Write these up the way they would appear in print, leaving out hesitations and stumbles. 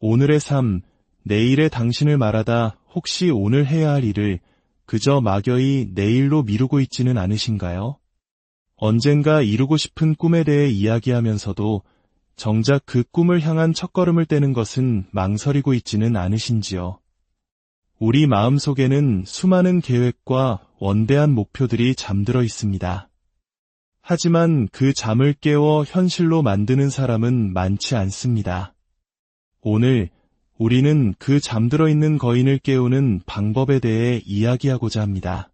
오늘의 삶, 내일의 당신을 말하다 혹시 오늘 해야 할 일을 그저 막연히 내일로 미루고 있지는 않으신가요? 언젠가 이루고 싶은 꿈에 대해 이야기하면서도 정작 그 꿈을 향한 첫걸음을 떼는 것은 망설이고 있지는 않으신지요? 우리 마음속에는 수많은 계획과 원대한 목표들이 잠들어 있습니다. 하지만 그 잠을 깨워 현실로 만드는 사람은 많지 않습니다. 오늘 우리는 그 잠들어 있는 거인을 깨우는 방법에 대해 이야기하고자 합니다.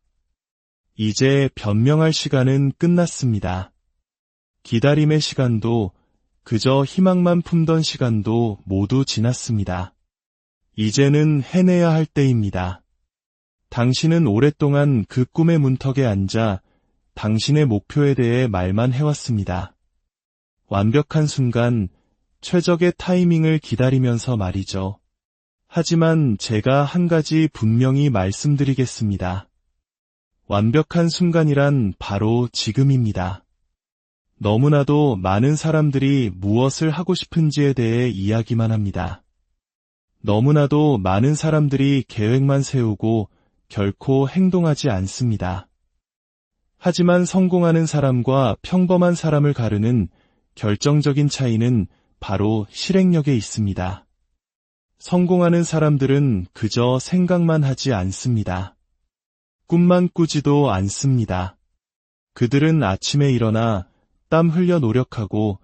이제 변명할 시간은 끝났습니다. 기다림의 시간도 그저 희망만 품던 시간도 모두 지났습니다. 이제는 해내야 할 때입니다. 당신은 오랫동안 그 꿈의 문턱에 앉아 당신의 목표에 대해 말만 해왔습니다. 완벽한 순간, 최적의 타이밍을 기다리면서 말이죠. 하지만 제가 한 가지 분명히 말씀드리겠습니다. 완벽한 순간이란 바로 지금입니다. 너무나도 많은 사람들이 무엇을 하고 싶은지에 대해 이야기만 합니다. 너무나도 많은 사람들이 계획만 세우고 결코 행동하지 않습니다. 하지만 성공하는 사람과 평범한 사람을 가르는 결정적인 차이는 바로 실행력에 있습니다. 성공하는 사람들은 그저 생각만 하지 않습니다. 꿈만 꾸지도 않습니다. 그들은 아침에 일어나 땀 흘려 노력하고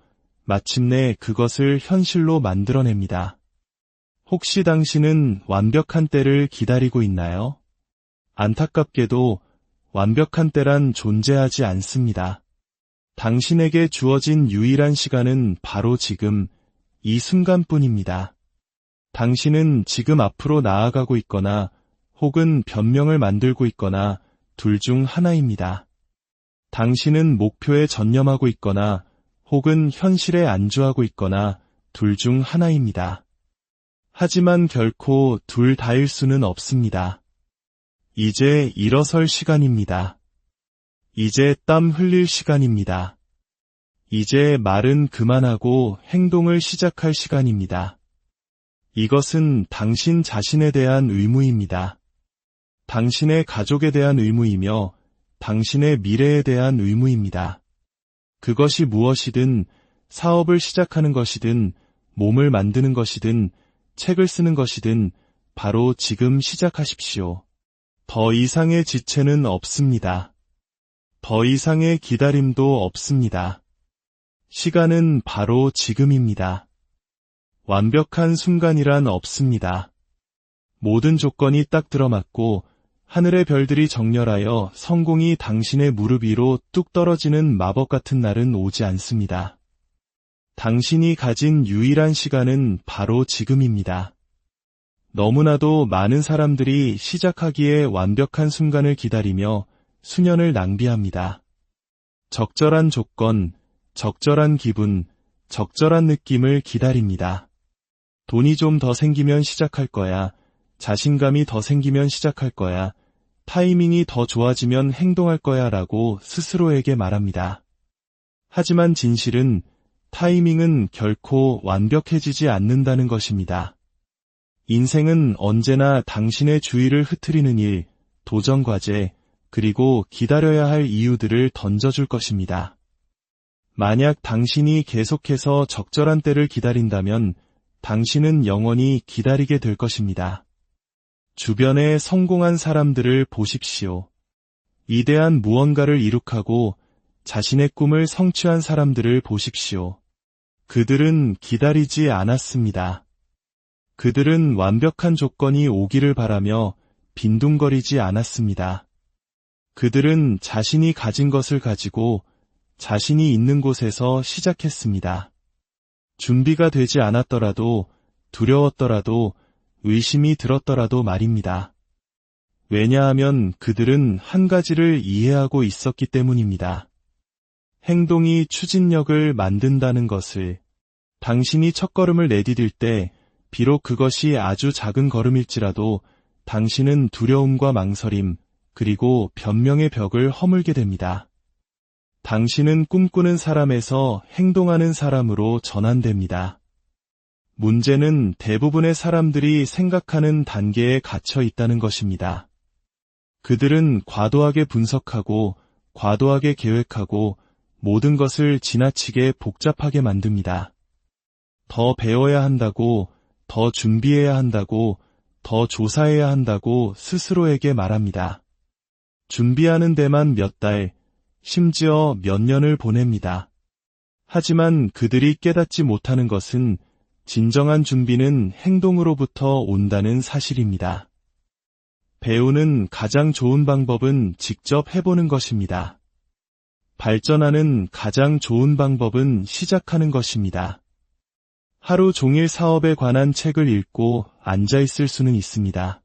마침내 그것을 현실로 만들어냅니다. 혹시 당신은 완벽한 때를 기다리고 있나요? 안타깝게도 완벽한 때란 존재하지 않습니다. 당신에게 주어진 유일한 시간은 바로 지금, 이 순간뿐입니다. 당신은 지금 앞으로 나아가고 있거나 혹은 변명을 만들고 있거나 둘 중 하나입니다. 당신은 목표에 전념하고 있거나 혹은 현실에 안주하고 있거나 둘 중 하나입니다. 하지만 결코 둘 다일 수는 없습니다. 이제 일어설 시간입니다. 이제 땀 흘릴 시간입니다. 이제 말은 그만하고 행동을 시작할 시간입니다. 이것은 당신 자신에 대한 의무입니다. 당신의 가족에 대한 의무이며 당신의 미래에 대한 의무입니다. 그것이 무엇이든 사업을 시작하는 것이든 몸을 만드는 것이든 책을 쓰는 것이든 바로 지금 시작하십시오. 더 이상의 지체는 없습니다. 더 이상의 기다림도 없습니다. 시간은 바로 지금입니다. 완벽한 순간이란 없습니다. 모든 조건이 딱 들어맞고 하늘의 별들이 정렬하여 성공이 당신의 무릎 위로 뚝 떨어지는 마법 같은 날은 오지 않습니다. 당신이 가진 유일한 시간은 바로 지금입니다. 너무나도 많은 사람들이 시작하기에 완벽한 순간을 기다리며 수년을 낭비합니다. 적절한 조건, 적절한 기분, 적절한 느낌을 기다립니다. 돈이 좀 더 생기면 시작할 거야. 자신감이 더 생기면 시작할 거야. 타이밍이 더 좋아지면 행동할 거야 라고 스스로에게 말합니다. 하지만 진실은 타이밍은 결코 완벽해지지 않는다는 것입니다. 인생은 언제나 당신의 주의를 흐트리는 일, 도전 과제, 그리고 기다려야 할 이유들을 던져줄 것입니다. 만약 당신이 계속해서 적절한 때를 기다린다면 당신은 영원히 기다리게 될 것입니다. 주변에 성공한 사람들을 보십시오. 이대한 무언가를 이룩하고 자신의 꿈을 성취한 사람들을 보십시오. 그들은 기다리지 않았습니다. 그들은 완벽한 조건이 오기를 바라며 빈둥거리지 않았습니다. 그들은 자신이 가진 것을 가지고 자신이 있는 곳에서 시작했습니다. 준비가 되지 않았더라도, 두려웠더라도, 의심이 들었더라도 말입니다. 왜냐하면 그들은 한 가지를 이해하고 있었기 때문입니다. 행동이 추진력을 만든다는 것을. 당신이 첫걸음을 내디딜 때 비록 그것이 아주 작은 걸음일지라도 당신은 두려움과 망설임 그리고 변명의 벽을 허물게 됩니다. 당신은 꿈꾸는 사람에서 행동하는 사람으로 전환됩니다. 문제는 대부분의 사람들이 생각하는 단계에 갇혀 있다는 것입니다. 그들은 과도하게 분석하고 과도하게 계획하고 모든 것을 지나치게 복잡하게 만듭니다. 더 배워야 한다고, 더 준비해야 한다고, 더 조사해야 한다고 스스로에게 말합니다. 준비하는 데만 몇 달, 심지어 몇 년을 보냅니다. 하지만 그들이 깨닫지 못하는 것은 진정한 준비는 행동으로부터 온다는 사실입니다. 배우는 가장 좋은 방법은 직접 해보는 것입니다. 발전하는 가장 좋은 방법은 시작하는 것입니다. 하루 종일 사업에 관한 책을 읽고 앉아있을 수는 있습니다.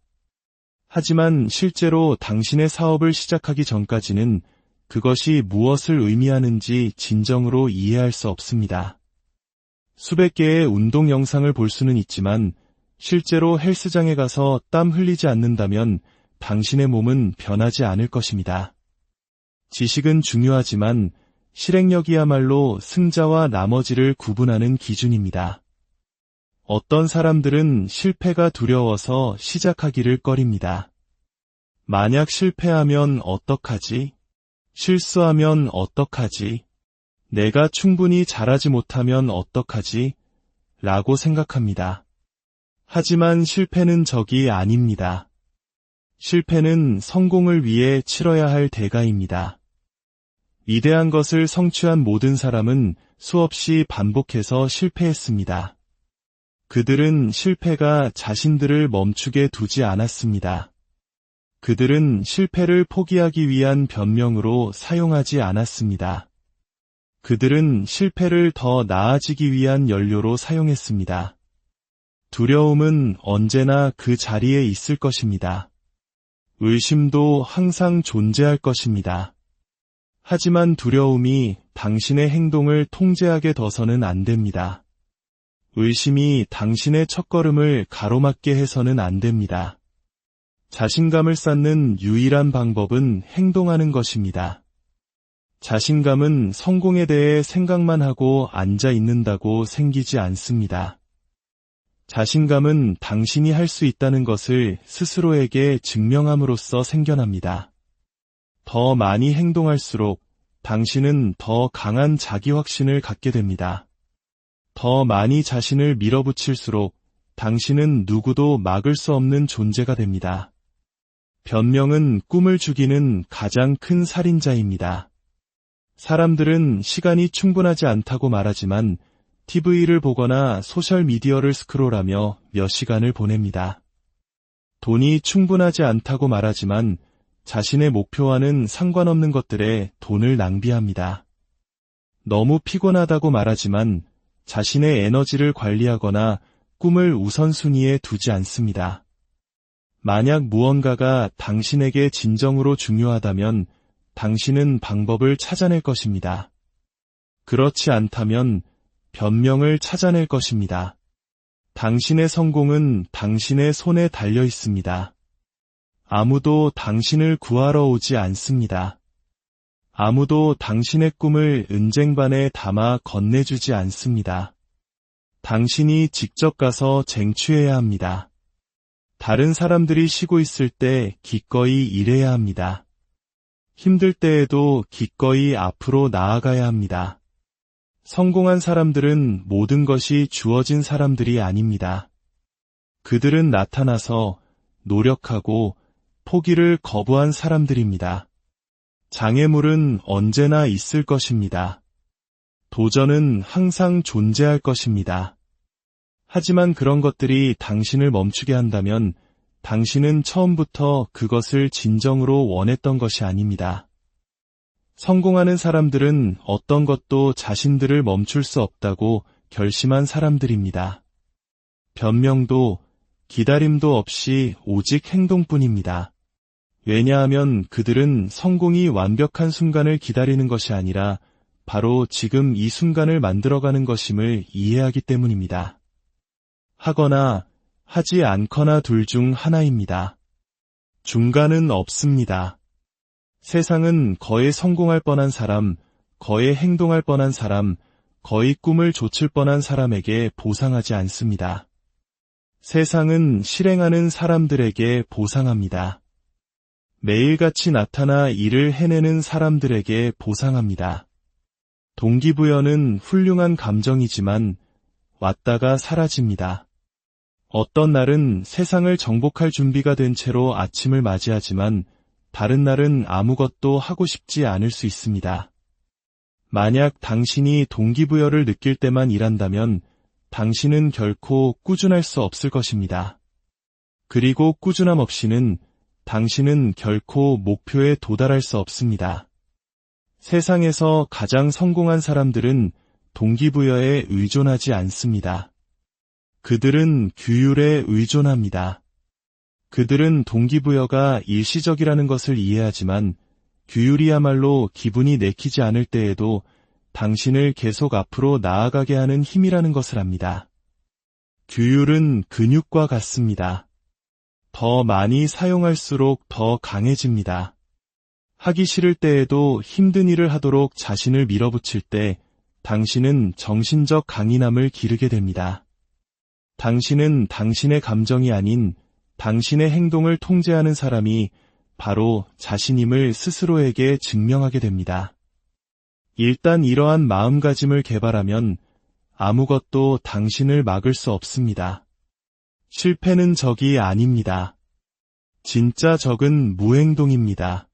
하지만 실제로 당신의 사업을 시작하기 전까지는 그것이 무엇을 의미하는지 진정으로 이해할 수 없습니다. 수백 개의 운동 영상을 볼 수는 있지만 실제로 헬스장에 가서 땀 흘리지 않는다면 당신의 몸은 변하지 않을 것입니다. 지식은 중요하지만 실행력이야말로 승자와 나머지를 구분하는 기준입니다. 어떤 사람들은 실패가 두려워서 시작하기를 꺼립니다. 만약 실패하면 어떡하지? 실수하면 어떡하지? 내가 충분히 잘하지 못하면 어떡하지? 라고 생각합니다. 하지만 실패는 적이 아닙니다. 실패는 성공을 위해 치러야 할 대가입니다. 위대한 것을 성취한 모든 사람은 수없이 반복해서 실패했습니다. 그들은 실패가 자신들을 멈추게 두지 않았습니다. 그들은 실패를 포기하기 위한 변명으로 사용하지 않았습니다. 그들은 실패를 더 나아지기 위한 연료로 사용했습니다. 두려움은 언제나 그 자리에 있을 것입니다. 의심도 항상 존재할 것입니다. 하지만 두려움이 당신의 행동을 통제하게 둬서는 안 됩니다. 의심이 당신의 첫걸음을 가로막게 해서는 안 됩니다. 자신감을 쌓는 유일한 방법은 행동하는 것입니다. 자신감은 성공에 대해 생각만 하고 앉아 있는다고 생기지 않습니다. 자신감은 당신이 할 수 있다는 것을 스스로에게 증명함으로써 생겨납니다. 더 많이 행동할수록 당신은 더 강한 자기 확신을 갖게 됩니다. 더 많이 자신을 밀어붙일수록 당신은 누구도 막을 수 없는 존재가 됩니다. 변명은 꿈을 죽이는 가장 큰 살인자입니다. 사람들은 시간이 충분하지 않다고 말하지만 TV를 보거나 소셜미디어를 스크롤하며 몇 시간을 보냅니다. 돈이 충분하지 않다고 말하지만 자신의 목표와는 상관없는 것들에 돈을 낭비합니다. 너무 피곤하다고 말하지만 자신의 에너지를 관리하거나 꿈을 우선순위에 두지 않습니다. 만약 무언가가 당신에게 진정으로 중요하다면 당신은 방법을 찾아낼 것입니다. 그렇지 않다면 변명을 찾아낼 것입니다. 당신의 성공은 당신의 손에 달려 있습니다. 아무도 당신을 구하러 오지 않습니다. 아무도 당신의 꿈을 은쟁반에 담아 건네주지 않습니다. 당신이 직접 가서 쟁취해야 합니다. 다른 사람들이 쉬고 있을 때 기꺼이 일해야 합니다. 힘들 때에도 기꺼이 앞으로 나아가야 합니다. 성공한 사람들은 모든 것이 주어진 사람들이 아닙니다. 그들은 나타나서 노력하고 포기를 거부한 사람들입니다. 장애물은 언제나 있을 것입니다. 도전은 항상 존재할 것입니다. 하지만 그런 것들이 당신을 멈추게 한다면 당신은 처음부터 그것을 진정으로 원했던 것이 아닙니다. 성공하는 사람들은 어떤 것도 자신들을 멈출 수 없다고 결심한 사람들입니다. 변명도 기다림도 없이 오직 행동뿐입니다. 왜냐하면 그들은 성공이 완벽한 순간을 기다리는 것이 아니라 바로 지금 이 순간을 만들어가는 것임을 이해하기 때문입니다. 하거나 하지 않거나 둘 중 하나입니다. 중간은 없습니다. 세상은 거의 성공할 뻔한 사람, 거의 행동할 뻔한 사람, 거의 꿈을 좇을 뻔한 사람에게 보상하지 않습니다. 세상은 실행하는 사람들에게 보상합니다. 매일같이 나타나 일을 해내는 사람들에게 보상합니다. 동기부여는 훌륭한 감정이지만 왔다가 사라집니다. 어떤 날은 세상을 정복할 준비가 된 채로 아침을 맞이하지만 다른 날은 아무것도 하고 싶지 않을 수 있습니다. 만약 당신이 동기부여를 느낄 때만 일한다면 당신은 결코 꾸준할 수 없을 것입니다. 그리고 꾸준함 없이는 당신은 결코 목표에 도달할 수 없습니다. 세상에서 가장 성공한 사람들은 동기부여에 의존하지 않습니다. 그들은 규율에 의존합니다. 그들은 동기부여가 일시적이라는 것을 이해하지만 규율이야말로 기분이 내키지 않을 때에도 당신을 계속 앞으로 나아가게 하는 힘이라는 것을 압니다. 규율은 근육과 같습니다. 더 많이 사용할수록 더 강해집니다. 하기 싫을 때에도 힘든 일을 하도록 자신을 밀어붙일 때 당신은 정신적 강인함을 기르게 됩니다. 당신은 당신의 감정이 아닌 당신의 행동을 통제하는 사람이 바로 자신임을 스스로에게 증명하게 됩니다. 일단 이러한 마음가짐을 개발하면 아무것도 당신을 막을 수 없습니다. 실패는 적이 아닙니다. 진짜 적은 무행동입니다.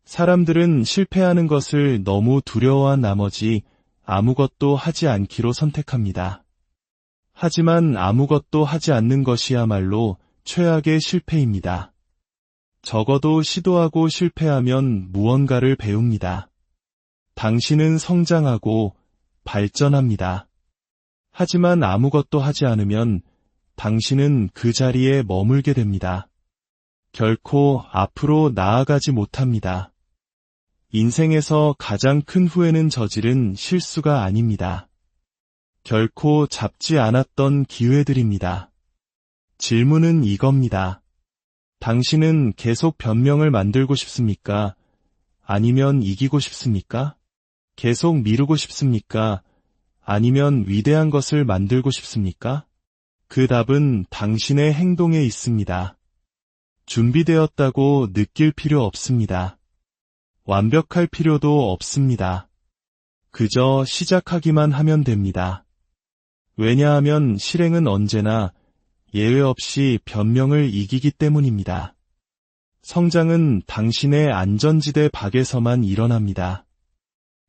사람들은 실패하는 것을 너무 두려워한 나머지 아무것도 하지 않기로 선택합니다. 하지만 아무것도 하지 않는 것이야말로 최악의 실패입니다. 적어도 시도하고 실패하면 무언가를 배웁니다. 당신은 성장하고 발전합니다. 하지만 아무것도 하지 않으면 당신은 그 자리에 머물게 됩니다. 결코 앞으로 나아가지 못합니다. 인생에서 가장 큰 후회는 저지른 실수가 아닙니다. 결코 잡지 않았던 기회들입니다. 질문은 이겁니다. 당신은 계속 변명을 만들고 싶습니까? 아니면 이기고 싶습니까? 계속 미루고 싶습니까? 아니면 위대한 것을 만들고 싶습니까? 그 답은 당신의 행동에 있습니다. 준비되었다고 느낄 필요 없습니다. 완벽할 필요도 없습니다. 그저 시작하기만 하면 됩니다. 왜냐하면 실행은 언제나 예외 없이 변명을 이기기 때문입니다. 성장은 당신의 안전지대 밖에서만 일어납니다.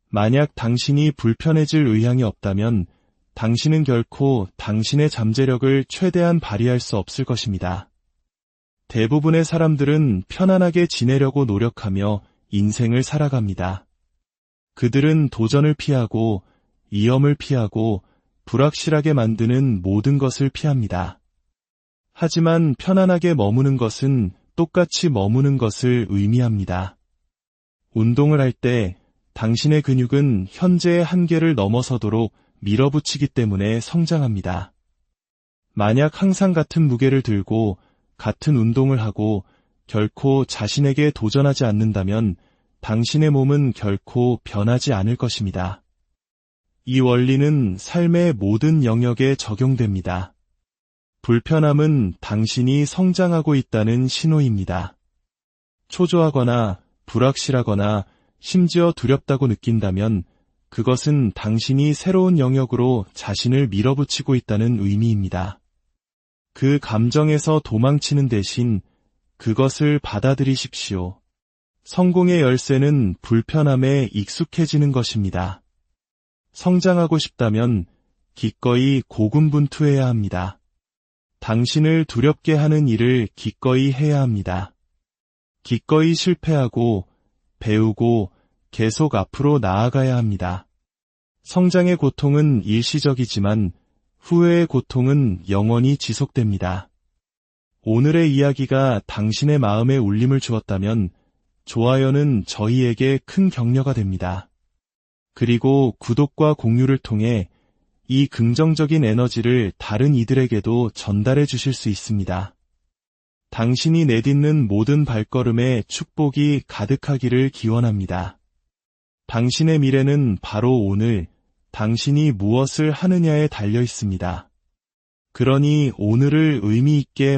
만약 당신이 불편해질 의향이 없다면 당신은 결코 당신의 잠재력을 최대한 발휘할 수 없을 것입니다. 대부분의 사람들은 편안하게 지내려고 노력하며 인생을 살아갑니다. 그들은 도전을 피하고 위험을 피하고 불확실하게 만드는 모든 것을 피합니다. 하지만 편안하게 머무는 것은 똑같이 머무는 것을 의미합니다. 운동을 할 때 당신의 근육은 현재의 한계를 넘어서도록 밀어붙이기 때문에 성장합니다. 만약 항상 같은 무게를 들고 같은 운동을 하고 결코 자신에게 도전하지 않는다면 당신의 몸은 결코 변하지 않을 것입니다. 이 원리는 삶의 모든 영역에 적용됩니다. 불편함은 당신이 성장하고 있다는 신호입니다. 초조하거나 불확실하거나 심지어 두렵다고 느낀다면 그것은 당신이 새로운 영역으로 자신을 밀어붙이고 있다는 의미입니다. 그 감정에서 도망치는 대신 그것을 받아들이십시오. 성공의 열쇠는 불편함에 익숙해지는 것입니다. 성장하고 싶다면 기꺼이 고군분투해야 합니다. 당신을 두렵게 하는 일을 기꺼이 해야 합니다. 기꺼이 실패하고 배우고 계속 앞으로 나아가야 합니다. 성장의 고통은 일시적이지만 후회의 고통은 영원히 지속됩니다. 오늘의 이야기가 당신의 마음에 울림을 주었다면 좋아요는 저희에게 큰 격려가 됩니다. 그리고 구독과 공유를 통해 이 긍정적인 에너지를 다른 이들에게도 전달해 주실 수 있습니다. 당신이 내딛는 모든 발걸음에 축복이 가득하기를 기원합니다. 당신의 미래는 바로 오늘 당신이 무엇을 하느냐에 달려 있습니다. 그러니 오늘을 의미 있게